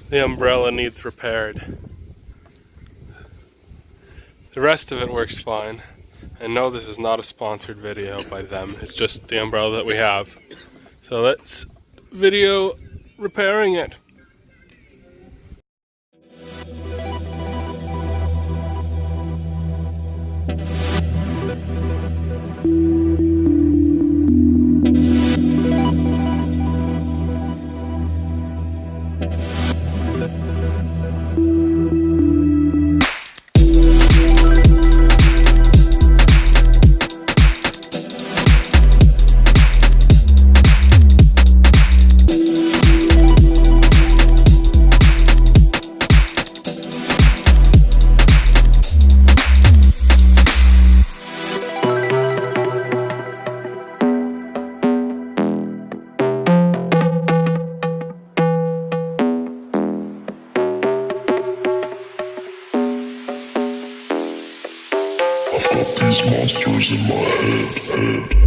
The umbrella needs repaired. The rest of it works fine. And no, this is not a sponsored video by them. It's just the umbrella that we have. So let's video repairing it. I've got these monsters in my head.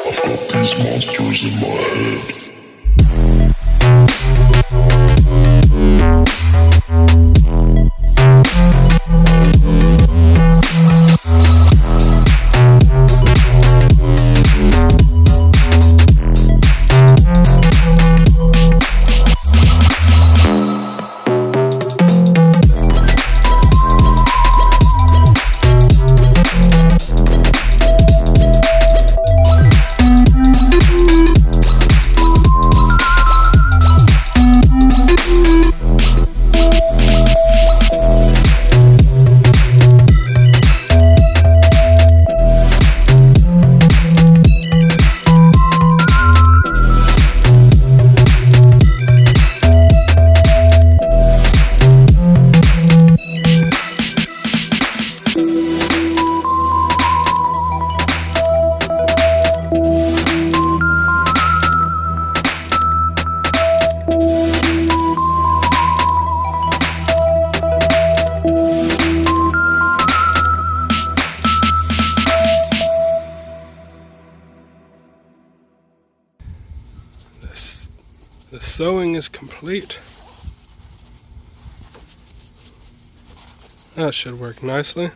I've got these monsters in my head. The sewing is complete. That should work nicely.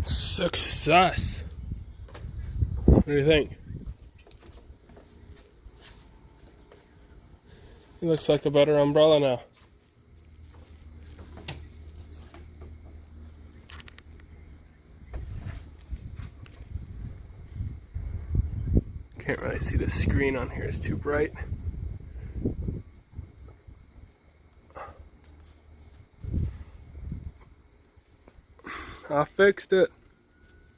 Success! What do you think? It looks like a better umbrella now. Can't really see the screen on here, it's too bright. I fixed it.